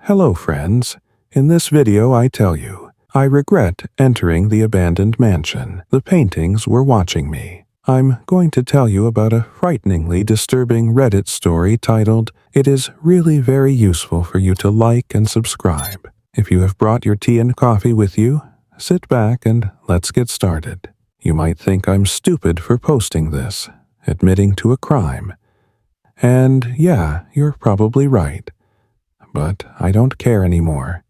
Hello friends, in this video I tell you, I regret entering the abandoned mansion. The paintings were watching me. I'm going to tell you about a frighteningly disturbing Reddit story titled, "It is really very useful for you to like and subscribe." If you have brought your tea and coffee with you, sit back and let's get started. You might think I'm stupid for posting this, admitting to a crime. And yeah, you're probably right. But I don't care anymore.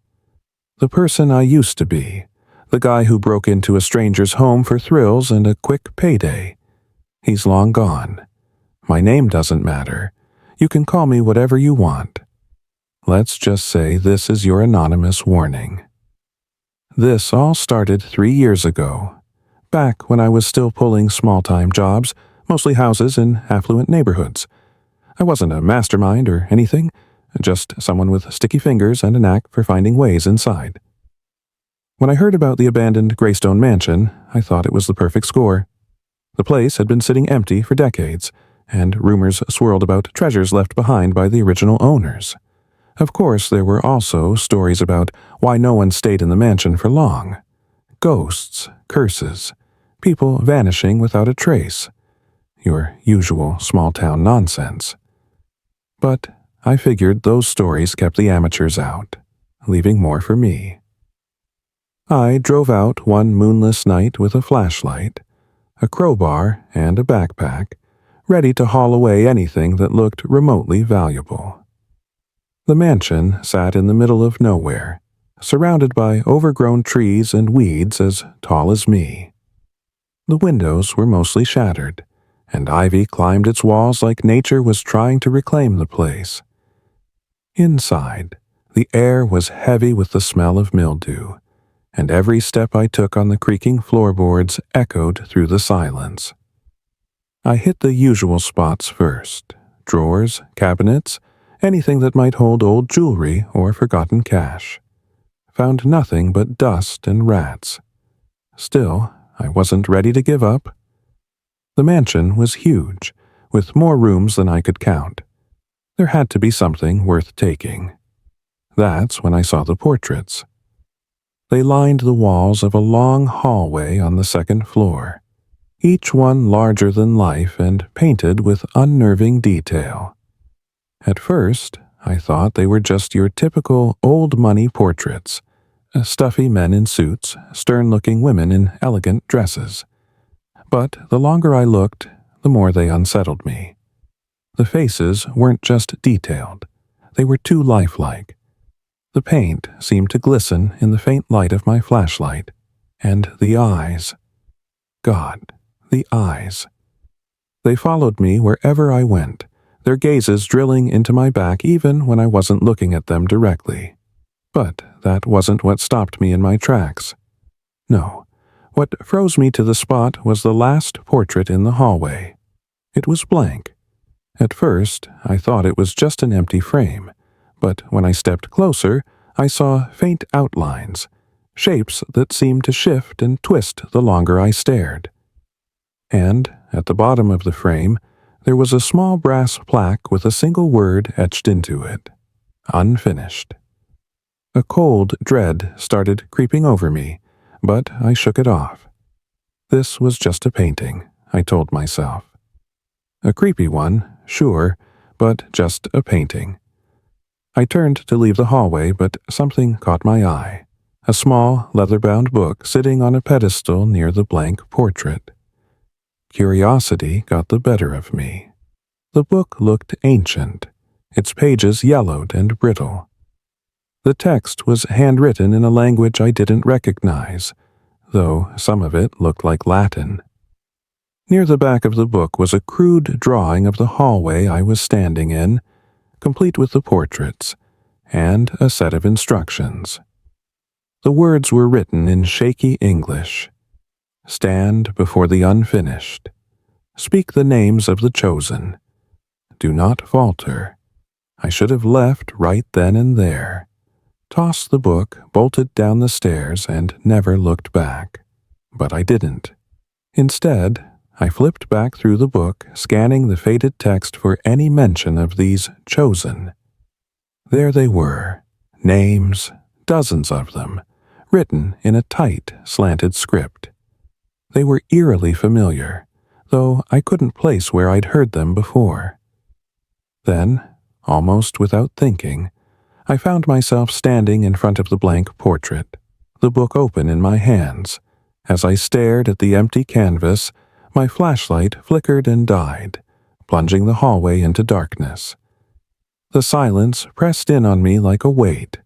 The person I used to be, the guy who broke into a stranger's home for thrills and a quick payday, he's long gone. My name doesn't matter. You can call me whatever you want. Let's just say this is your anonymous warning. This all started 3 years ago, back when I was still pulling small-time jobs, mostly houses in affluent neighborhoods. I wasn't a mastermind or anything, just someone with sticky fingers and a knack for finding ways inside. When I heard about the abandoned Greystone Mansion, I thought it was the perfect score. The place had been sitting empty for decades, and rumors swirled about treasures left behind by the original owners. Of course, there were also stories about why no one stayed in the mansion for long. Ghosts, curses, people vanishing without a trace. Your usual small-town nonsense. But I figured those stories kept the amateurs out, leaving more for me. I drove out one moonless night with a flashlight, a crowbar, and a backpack, ready to haul away anything that looked remotely valuable. The mansion sat in the middle of nowhere, surrounded by overgrown trees and weeds as tall as me. The windows were mostly shattered, and ivy climbed its walls like nature was trying to reclaim the place. Inside, the air was heavy with the smell of mildew, and every step I took on the creaking floorboards echoed through the silence. I hit the usual spots first: drawers, cabinets, anything that might hold old jewelry or forgotten cash. Found nothing but dust and rats. Still, I wasn't ready to give up. The mansion was huge, with more rooms than I could count. There had to be something worth taking. That's when I saw the portraits. They lined the walls of a long hallway on the second floor, each one larger than life and painted with unnerving detail. At first, I thought they were just your typical old-money portraits, stuffy men in suits, stern-looking women in elegant dresses. But the longer I looked, the more they unsettled me. The faces weren't just detailed. They were too lifelike. The paint seemed to glisten in the faint light of my flashlight. And the eyes. God, the eyes. They followed me wherever I went, their gazes drilling into my back even when I wasn't looking at them directly. But that wasn't what stopped me in my tracks. No, what froze me to the spot was the last portrait in the hallway. It was blank. At first, I thought it was just an empty frame, but when I stepped closer, I saw faint outlines, shapes that seemed to shift and twist the longer I stared. And, at the bottom of the frame, there was a small brass plaque with a single word etched into it: unfinished. A cold dread started creeping over me, but I shook it off. This was just a painting, I told myself. A creepy one, sure, but just a painting. I turned to leave the hallway, but something caught my eye. A small, leather-bound book sitting on a pedestal near the blank portrait. Curiosity got the better of me. The book looked ancient, its pages yellowed and brittle. The text was handwritten in a language I didn't recognize, though some of it looked like Latin. Near the back of the book was a crude drawing of the hallway I was standing in, complete with the portraits, and a set of instructions. The words were written in shaky English. Stand before the unfinished. Speak the names of the chosen. Do not falter. I should have left right then and there. Tossed the book, bolted down the stairs, and never looked back. But I didn't. Instead, I flipped back through the book, scanning the faded text for any mention of these chosen. There they were, Names, dozens of them, written in a tight, slanted script. They were eerily familiar, though I couldn't place where I'd heard them before. Then, almost without thinking, I found myself standing in front of the blank portrait, the book open in my hands. As I stared at the empty canvas, my flashlight flickered and died, plunging the hallway into darkness. The silence pressed in on me like a weight,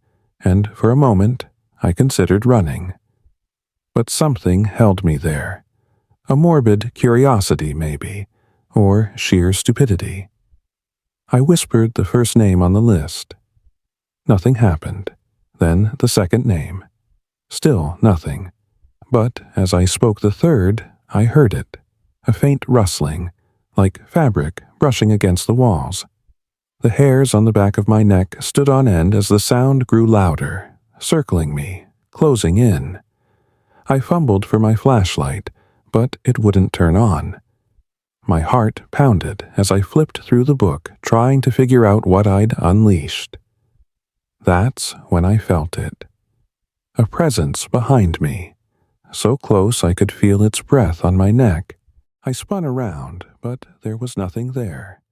and for a moment I considered running. But something held me there. A morbid curiosity, maybe, or sheer stupidity. I whispered the first name on the list. Nothing happened. Then the second name. Still nothing. But as I spoke the third, I heard it. A faint rustling, like fabric brushing against the walls. The hairs on the back of my neck stood on end as the sound grew louder, circling me, closing in. I fumbled for my flashlight, but it wouldn't turn on. My heart pounded as I flipped through the book, trying to figure out what I'd unleashed. That's when I felt it. A presence behind me, so close I could feel its breath on my neck. I spun around, but there was nothing there.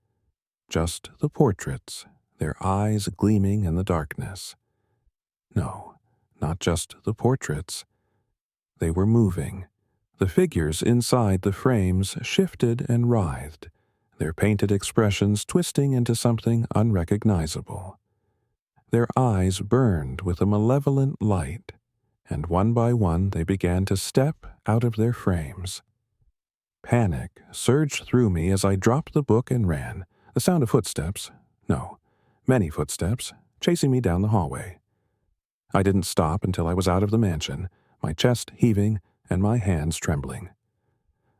Just the portraits, their eyes gleaming in the darkness. No, not just the portraits. They were moving. The figures inside the frames shifted and writhed, their painted expressions twisting into something unrecognizable. Their eyes burned with a malevolent light, and one by one they began to step out of their frames. Panic surged through me as I dropped the book and ran, the sound of footsteps, no, many footsteps, chasing me down the hallway. I didn't stop until I was out of the mansion, my chest heaving and my hands trembling.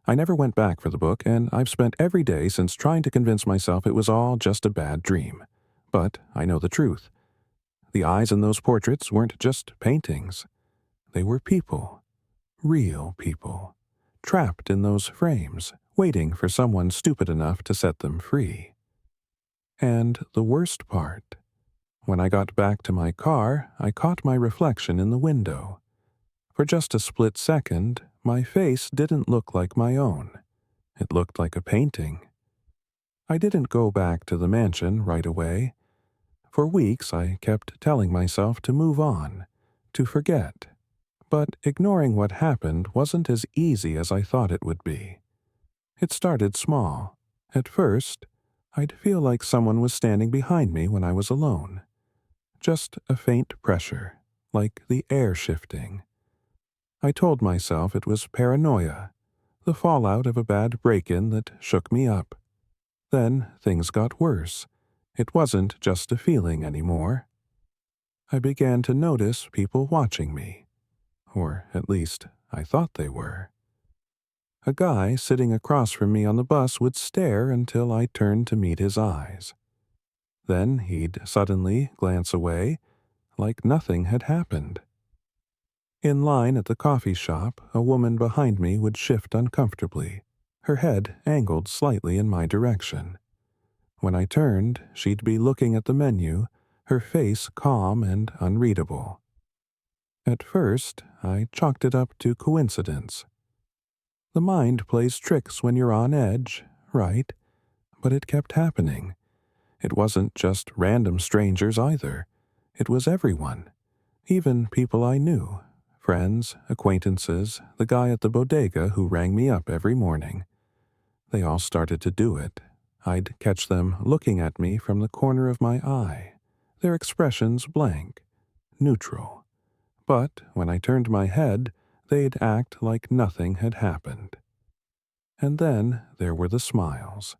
I never went back for the book, and I've spent every day since trying to convince myself it was all just a bad dream. But I know the truth. The eyes in those portraits weren't just paintings. They were people, real people, trapped in those frames, waiting for someone stupid enough to set them free. And the worst part, when I got back to my car, I caught my reflection in the window. For just a split second, my face didn't look like my own. It looked like a painting. I didn't go back to the mansion right away. For weeks I kept telling myself to move on, to forget. But ignoring what happened wasn't as easy as I thought it would be. It started small. At first, I'd feel like someone was standing behind me when I was alone. Just a faint pressure, like the air shifting. I told myself it was paranoia, the fallout of a bad break-in that shook me up. Then things got worse. It wasn't just a feeling anymore. I began to notice people watching me, or at least I thought they were. A guy sitting across from me on the bus would stare until I turned to meet his eyes. Then he'd suddenly glance away, like nothing had happened. In line at the coffee shop, a woman behind me would shift uncomfortably, her head angled slightly in my direction. When I turned, she'd be looking at the menu, her face calm and unreadable. At first, I chalked it up to coincidence. The mind plays tricks when you're on edge, right? But it kept happening. It wasn't just random strangers either. It was everyone, even people I knew. Friends, acquaintances, the guy at the bodega who rang me up every morning. They all started to do it. I'd catch them looking at me from the corner of my eye, their expressions blank, neutral. But when I turned my head, they'd act like nothing had happened. And then there were the smiles.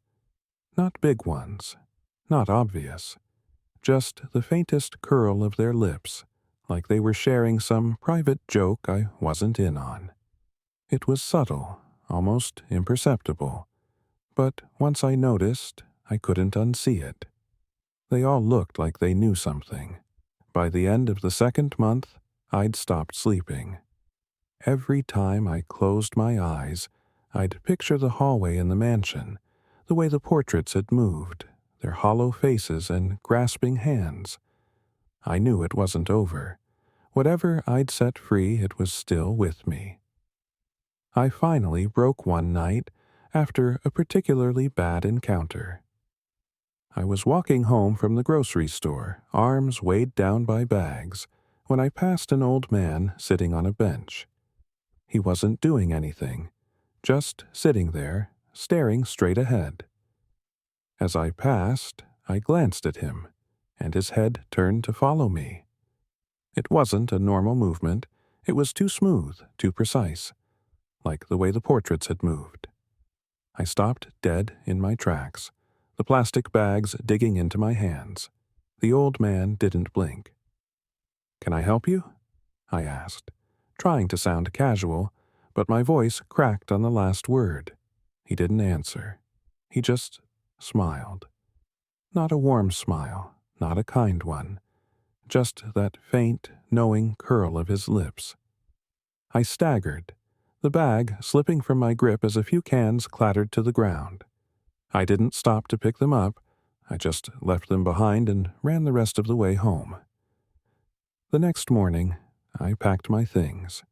Not big ones, not obvious, just the faintest curl of their lips, like they were sharing some private joke I wasn't in on. It was subtle, almost imperceptible, but once I noticed, I couldn't unsee it. They all looked like they knew something. By the end of the second month, I'd stopped sleeping. Every time I closed my eyes, I'd picture the hallway in the mansion, the way the portraits had moved, their hollow faces and grasping hands. I knew it wasn't over. Whatever I'd set free, it was still with me. I finally broke one night after a particularly bad encounter. I was walking home from the grocery store, arms weighed down by bags, when I passed an old man sitting on a bench. He wasn't doing anything, just sitting there, staring straight ahead. As I passed, I glanced at him, and his head turned to follow me. It wasn't a normal movement. It was too smooth, too precise, like the way the portraits had moved. I stopped dead in my tracks, the plastic bags digging into my hands. The old man didn't blink. "Can I help you?" I asked, trying to sound casual, but my voice cracked on the last word. He didn't answer. He just smiled. Not a warm smile, not a kind one, just that faint, knowing curl of his lips. I staggered, the bag slipping from my grip as a few cans clattered to the ground. I didn't stop to pick them up. I just left them behind and ran the rest of the way home. The next morning, I packed my things.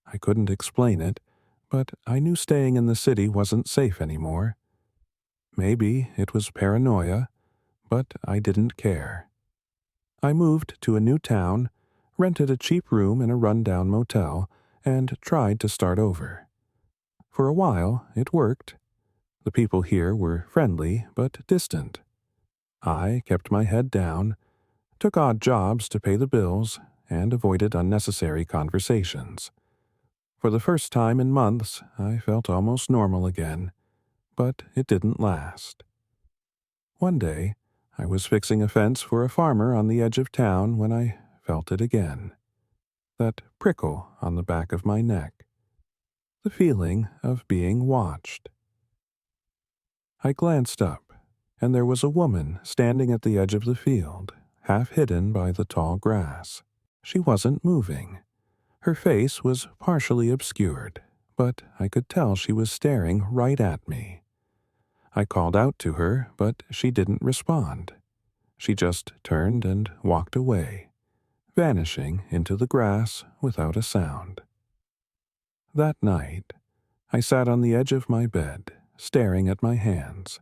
I couldn't explain it, but I knew staying in the city wasn't safe anymore. Maybe it was paranoia, but I didn't care. I moved to a new town, rented a cheap room in a rundown motel, and tried to start over. For a while, it worked. The people here were friendly but distant. I kept my head down, took odd jobs to pay the bills, and avoided unnecessary conversations. For the first time in months, I felt almost normal again, but it didn't last. One day, I was fixing a fence for a farmer on the edge of town when I felt it again. That prickle on the back of my neck. The feeling of being watched. I glanced up, and there was a woman standing at the edge of the field, half hidden by the tall grass. She wasn't moving. Her face was partially obscured, but I could tell she was staring right at me. I called out to her, but she didn't respond. She just turned and walked away, vanishing into the grass without a sound. That night, I sat on the edge of my bed, staring at my hands.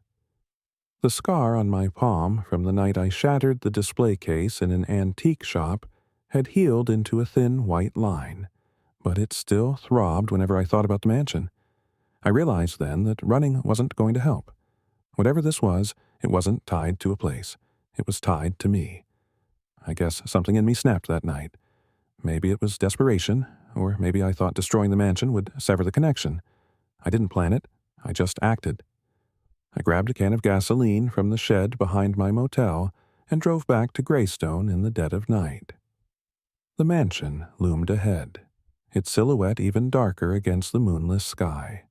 The scar on my palm from the night I shattered the display case in an antique shop had healed into a thin white line, but it still throbbed whenever I thought about the mansion. I realized then that running wasn't going to help. Whatever this was, it wasn't tied to a place. It was tied to me. I guess something in me snapped that night. Maybe it was desperation, or maybe I thought destroying the mansion would sever the connection. I didn't plan it. I just acted. I grabbed a can of gasoline from the shed behind my motel and drove back to Greystone in the dead of night. The mansion loomed ahead, its silhouette even darker against the moonless sky.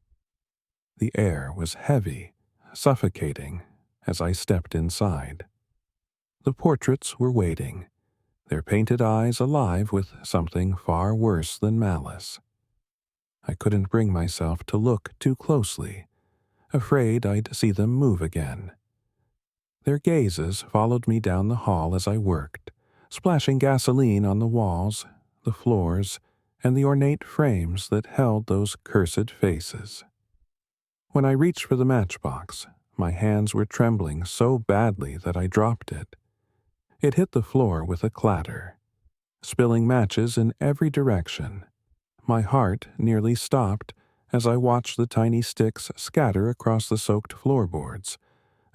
The air was heavy, suffocating, as I stepped inside. The portraits were waiting, their painted eyes alive with something far worse than malice. I couldn't bring myself to look too closely, afraid I'd see them move again. Their gazes followed me down the hall as I worked, splashing gasoline on the walls, the floors, and the ornate frames that held those cursed faces. When I reached for the matchbox, my hands were trembling so badly that I dropped it. It hit the floor with a clatter, spilling matches in every direction. My heart nearly stopped as I watched the tiny sticks scatter across the soaked floorboards,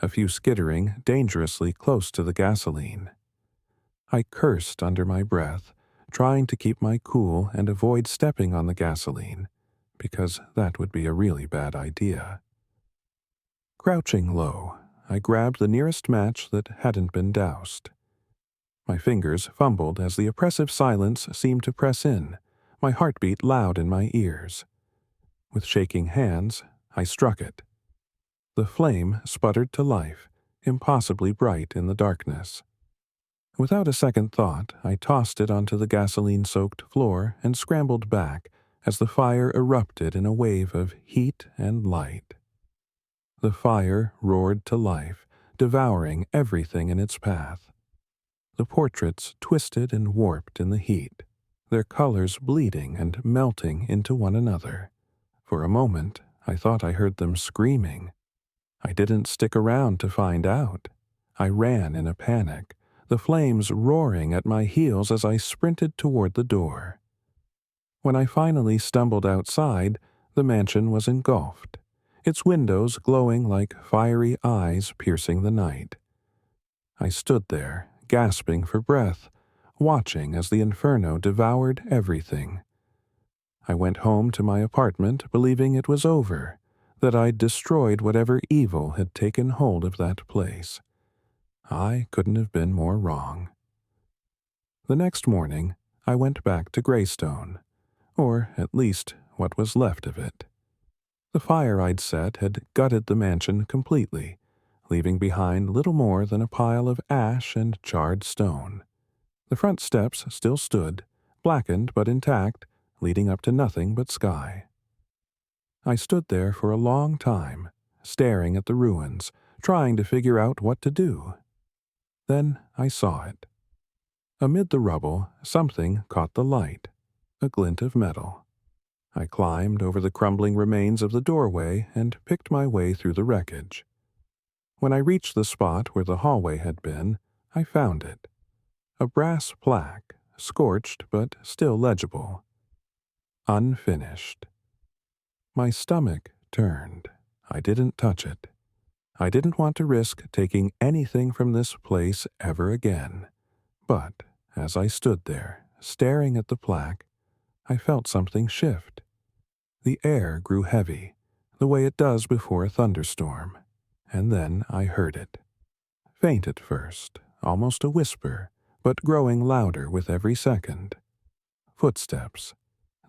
a few skittering dangerously close to the gasoline. I cursed under my breath, trying to keep my cool and avoid stepping on the gasoline, because that would be a really bad idea. Crouching low, I grabbed the nearest match that hadn't been doused. My fingers fumbled as the oppressive silence seemed to press in, my heartbeat loud in my ears. With shaking hands, I struck it. The flame sputtered to life, impossibly bright in the darkness. Without a second thought, I tossed it onto the gasoline-soaked floor and scrambled back as the fire erupted in a wave of heat and light. The fire roared to life, devouring everything in its path. the portraits twisted and warped in the heat, their colors bleeding and melting into one another. For a moment, I thought I heard them screaming. I didn't stick around to find out. I ran in a panic, the flames roaring at my heels as I sprinted toward the door. When I finally stumbled outside, the mansion was engulfed, its windows glowing like fiery eyes piercing the night. I stood there, gasping for breath, watching as the inferno devoured everything. I went home to my apartment believing it was over, that I'd destroyed whatever evil had taken hold of that place. I couldn't have been more wrong. The next morning, I went back to Greystone, or at least what was left of it. The fire I'd set had gutted the mansion completely, leaving behind little more than a pile of ash and charred stone. The front steps still stood, blackened but intact, leading up to nothing but sky. I stood there for a long time, staring at the ruins, trying to figure out what to do. Then I saw it. Amid the rubble, something caught the light, a glint of metal. I climbed over the crumbling remains of the doorway and picked my way through the wreckage. When I reached the spot where the hallway had been, I found it. A brass plaque, scorched but still legible. Unfinished. My stomach turned. I didn't touch it. I didn't want to risk taking anything from this place ever again. But as I stood there, staring at the plaque, I felt something shift. The air grew heavy, the way it does before a thunderstorm, and then I heard it. Faint at first, almost a whisper, but growing louder with every second. Footsteps.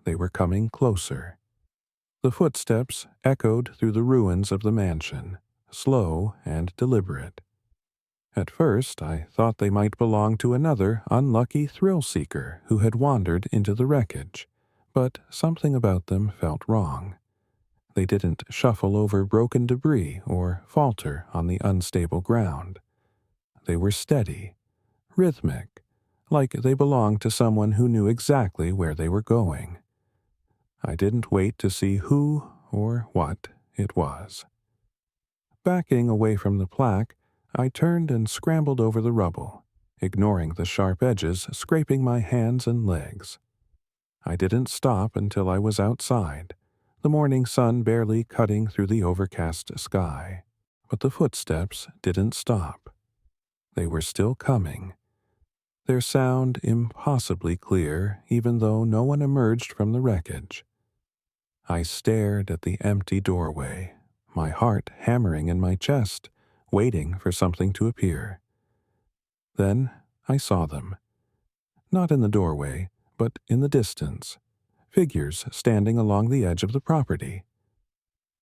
They were coming closer. The footsteps echoed through the ruins of the mansion, slow and deliberate. At first, I thought they might belong to another unlucky thrill-seeker who had wandered into the wreckage, but something about them felt wrong. They didn't shuffle over broken debris or falter on the unstable ground. They were steady, rhythmic, like they belonged to someone who knew exactly where they were going. I didn't wait to see who or what it was. Backing away from the plaque, I turned and scrambled over the rubble, ignoring the sharp edges scraping my hands and legs. I didn't stop until I was outside, the morning sun barely cutting through the overcast sky. But the footsteps didn't stop. They were still coming. Their sound impossibly clear, even though no one emerged from the wreckage. I stared at the empty doorway, my heart hammering in my chest, waiting for something to appear. Then I saw them. Not in the doorway, but in the distance, figures standing along the edge of the property.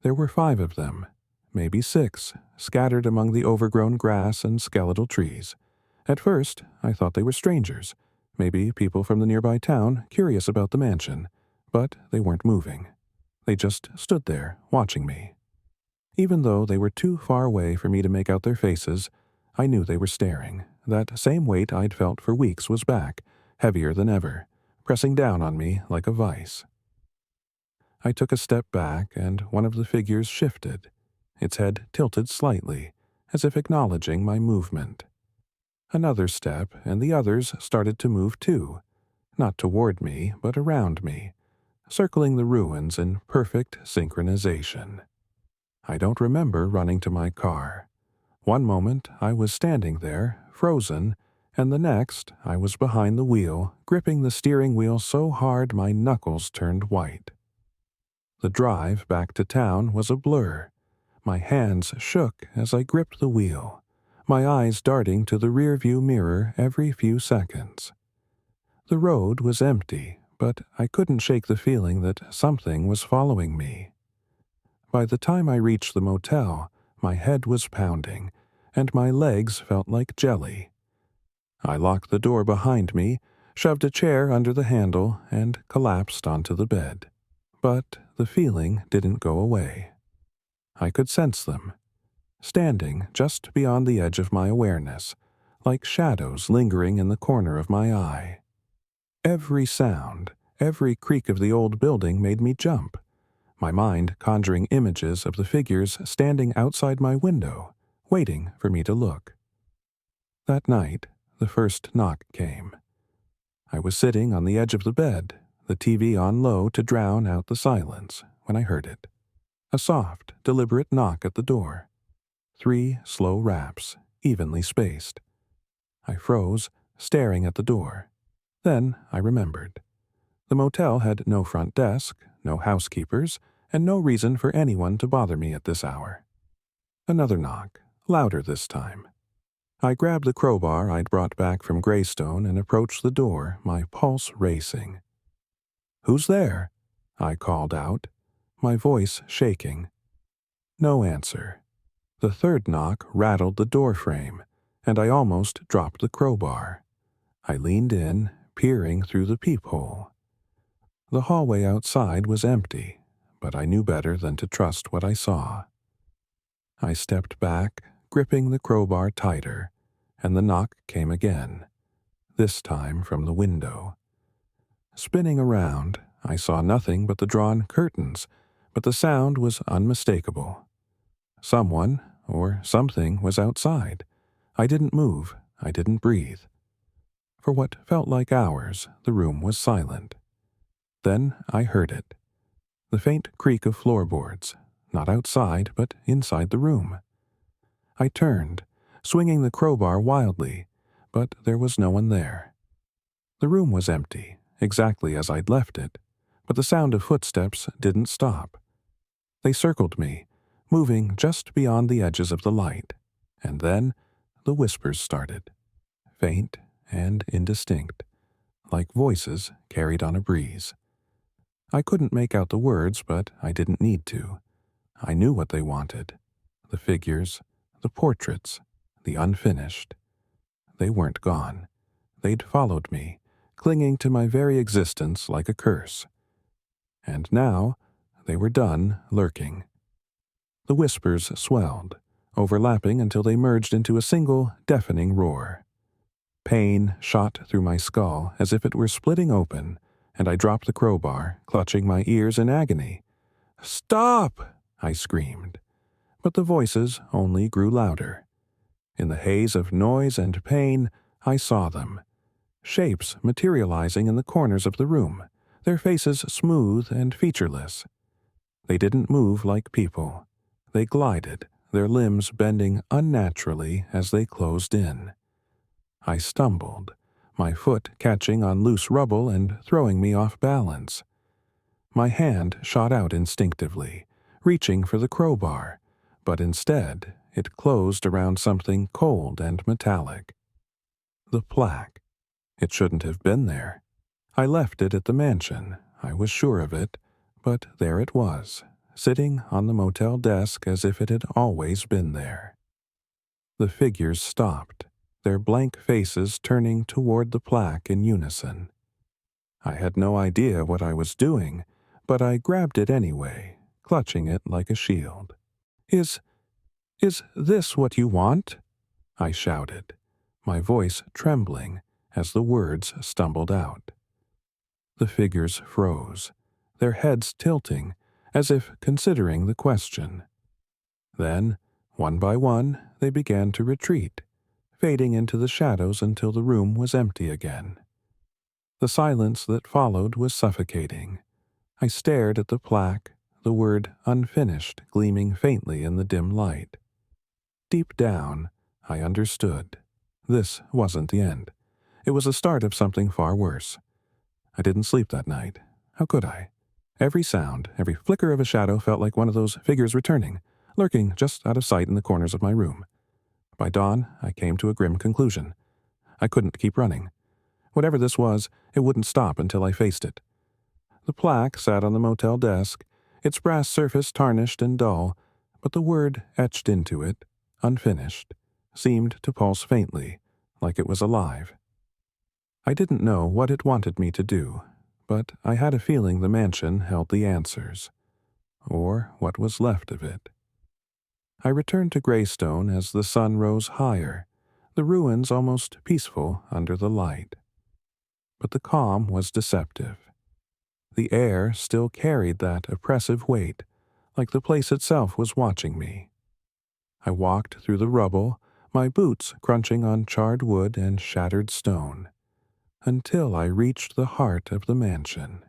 There were 5 of them, maybe 6, scattered among the overgrown grass and skeletal trees. At first, I thought they were strangers, maybe people from the nearby town curious about the mansion, but they weren't moving. They just stood there, watching me. Even though they were too far away for me to make out their faces, I knew they were staring. That same weight I'd felt for weeks was back, heavier than ever, pressing down on me like a vice. I took a step back, and one of the figures shifted, its head tilted slightly, as if acknowledging my movement. Another step, and the others started to move too, not toward me, but around me, circling the ruins in perfect synchronization. I don't remember running to my car. One moment I was standing there, frozen, and the next I was behind the wheel, gripping the steering wheel so hard my knuckles turned white. The drive back to town was a blur. My hands shook as I gripped the wheel, my eyes darting to the rearview mirror every few seconds. The road was empty, but I couldn't shake the feeling that something was following me. By the time I reached the motel, my head was pounding, and my legs felt like jelly. I locked the door behind me, shoved a chair under the handle, and collapsed onto the bed. But the feeling didn't go away. I could sense them, standing just beyond the edge of my awareness, like shadows lingering in the corner of my eye. Every sound, every creak of the old building made me jump, my mind conjuring images of the figures standing outside my window, waiting for me to look. That night, the first knock came. I was sitting on the edge of the bed, the TV on low to drown out the silence, when I heard it. A soft, deliberate knock at the door. 3 slow raps, evenly spaced. I froze, staring at the door. Then I remembered. The motel had no front desk, no housekeepers, and no reason for anyone to bother me at this hour. Another knock, louder this time. I grabbed the crowbar I'd brought back from Greystone and approached the door, my pulse racing. "Who's there?" I called out, my voice shaking. No answer. The third knock rattled the door frame, and I almost dropped the crowbar. I leaned in, peering through the peephole. The hallway outside was empty, but I knew better than to trust what I saw. I stepped back, gripping the crowbar tighter, and the knock came again, this time from the window. Spinning around, I saw nothing but the drawn curtains, but the sound was unmistakable. Someone, or something, was outside. I didn't move, I didn't breathe. For what felt like hours, the room was silent. Then I heard it. The faint creak of floorboards, not outside, but inside the room. I turned, swinging the crowbar wildly, but there was no one there. The room was empty, exactly as I'd left it, but the sound of footsteps didn't stop. They circled me, moving just beyond the edges of the light, and then the whispers started, faint and indistinct, like voices carried on a breeze. I couldn't make out the words, but I didn't need to. I knew what they wanted. The figures, the portraits, the unfinished. They weren't gone. They'd followed me, clinging to my very existence like a curse. And now they were done lurking. The whispers swelled, overlapping until they merged into a single, deafening roar. Pain shot through my skull as if it were splitting open, and I dropped the crowbar, clutching my ears in agony. "Stop!" I screamed. But the voices only grew louder. In the haze of noise and pain, I saw them. Shapes materializing in the corners of the room, their faces smooth and featureless. They didn't move like people. They glided, their limbs bending unnaturally as they closed in. I stumbled, my foot catching on loose rubble and throwing me off balance. My hand shot out instinctively, reaching for the crowbar, but instead it closed around something cold and metallic. The plaque. It shouldn't have been there. I left it at the mansion, I was sure of it, but there it was, sitting on the motel desk as if it had always been there. The figures stopped, their blank faces turning toward the plaque in unison. I had no idea what I was doing, but I grabbed it anyway, clutching it like a shield. Is this what you want?" I shouted, my voice trembling as the words stumbled out. The figures froze, their heads tilting, as if considering the question. Then, one by one, they began to retreat, fading into the shadows until the room was empty again. The silence that followed was suffocating. I stared at the plaque, the word "unfinished" gleaming faintly in the dim light. Deep down, I understood. This wasn't the end. It was the start of something far worse. I didn't sleep that night. How could I? Every sound, every flicker of a shadow felt like one of those figures returning, lurking just out of sight in the corners of my room. By dawn, I came to a grim conclusion. I couldn't keep running. Whatever this was, it wouldn't stop until I faced it. The plaque sat on the motel desk, its brass surface tarnished and dull, but the word etched into it, "unfinished," seemed to pulse faintly, like it was alive. I didn't know what it wanted me to do, but I had a feeling the mansion held the answers, or what was left of it. I returned to Greystone as the sun rose higher, the ruins almost peaceful under the light. But the calm was deceptive. The air still carried that oppressive weight, like the place itself was watching me. I walked through the rubble, my boots crunching on charred wood and shattered stone, until I reached the heart of the mansion.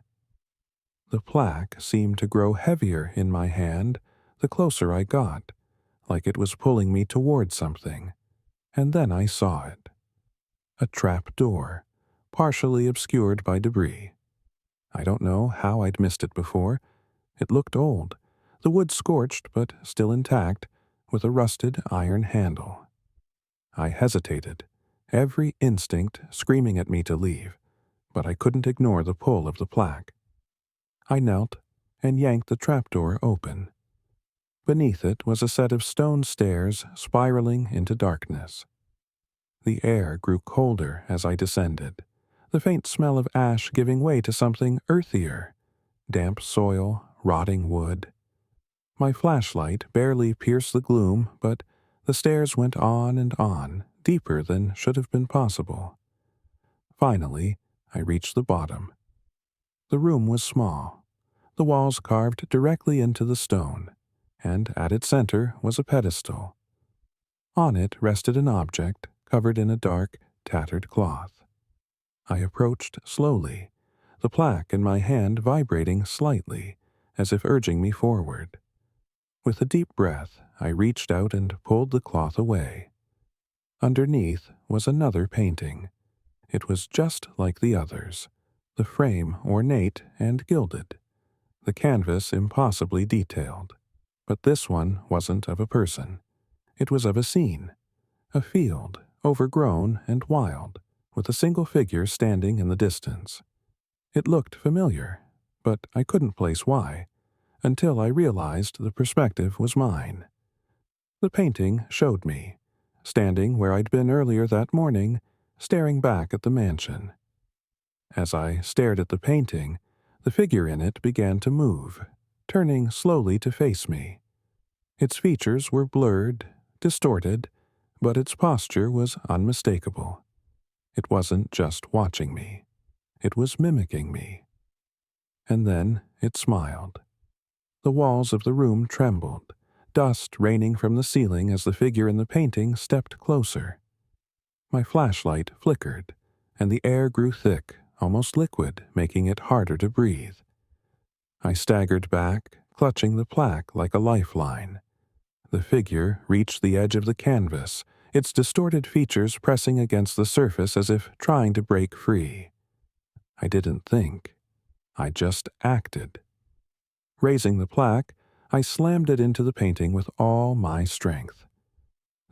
The plaque seemed to grow heavier in my hand the closer I got, like it was pulling me toward something, and then I saw it. A trap door, partially obscured by debris. I don't know how I'd missed it before. It looked old, the wood scorched but still intact, with a rusted iron handle. I hesitated, every instinct screaming at me to leave, but I couldn't ignore the pull of the plaque. I knelt and yanked the trapdoor open. Beneath it was a set of stone stairs spiraling into darkness. The air grew colder as I descended, the faint smell of ash giving way to something earthier, damp soil, rotting wood. My flashlight barely pierced the gloom, but the stairs went on and on, deeper than should have been possible. Finally, I reached the bottom. The room was small, the walls carved directly into the stone, and at its center was a pedestal. On it rested an object covered in a dark, tattered cloth. I approached slowly, the plaque in my hand vibrating slightly, as if urging me forward. With a deep breath, I reached out and pulled the cloth away. Underneath was another painting. It was just like the others, the frame ornate and gilded, the canvas impossibly detailed. But this one wasn't of a person. It was of a scene, a field, overgrown and wild, with a single figure standing in the distance. It looked familiar, but I couldn't place why, until I realized the perspective was mine. The painting showed me, standing where I'd been earlier that morning, staring back at the mansion. As I stared at the painting, the figure in it began to move, turning slowly to face me. Its features were blurred, distorted, but its posture was unmistakable. It wasn't just watching me. It was mimicking me. And then it smiled. The walls of the room trembled, dust raining from the ceiling as the figure in the painting stepped closer. My flashlight flickered, and the air grew thick, almost liquid, making it harder to breathe. I staggered back, clutching the plaque like a lifeline. The figure reached the edge of the canvas, its distorted features pressing against the surface as if trying to break free. I didn't think. I just acted. Raising the plaque, I slammed it into the painting with all my strength.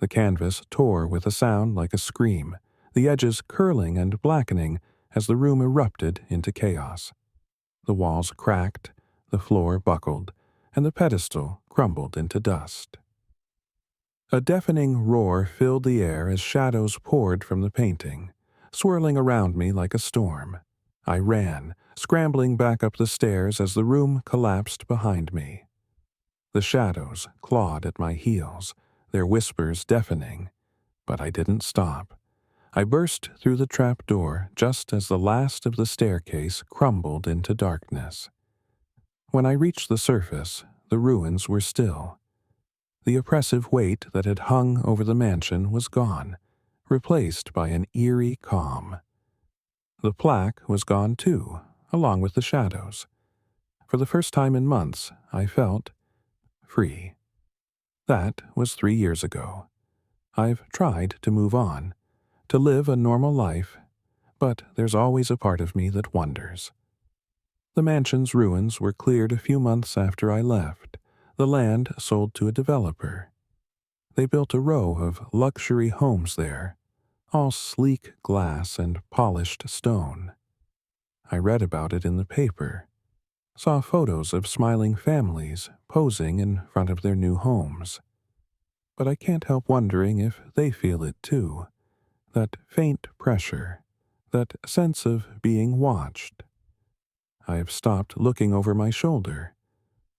The canvas tore with a sound like a scream, the edges curling and blackening as the room erupted into chaos. The walls cracked, the floor buckled, and the pedestal crumbled into dust. A deafening roar filled the air as shadows poured from the painting, swirling around me like a storm. I ran, scrambling back up the stairs as the room collapsed behind me. The shadows clawed at my heels, their whispers deafening, but I didn't stop. I burst through the trap door just as the last of the staircase crumbled into darkness. When I reached the surface, the ruins were still. The oppressive weight that had hung over the mansion was gone, replaced by an eerie calm. The plaque was gone too, along with the shadows. For the first time in months, I felt free. That was 3 years ago. I've tried to move on, to live a normal life, but there's always a part of me that wonders. The mansion's ruins were cleared a few months after I left, the land sold to a developer. They built a row of luxury homes there, all sleek glass and polished stone. I read about it in the paper, saw photos of smiling families posing in front of their new homes. But I can't help wondering if they feel it too, that faint pressure, that sense of being watched. I have stopped looking over my shoulder,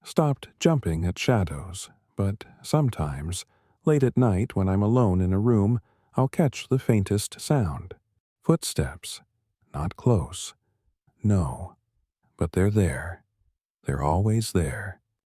stopped jumping at shadows, but sometimes, late at night when I'm alone in a room, I'll catch the faintest sound. Footsteps. Not close. No. But they're there. They're always there.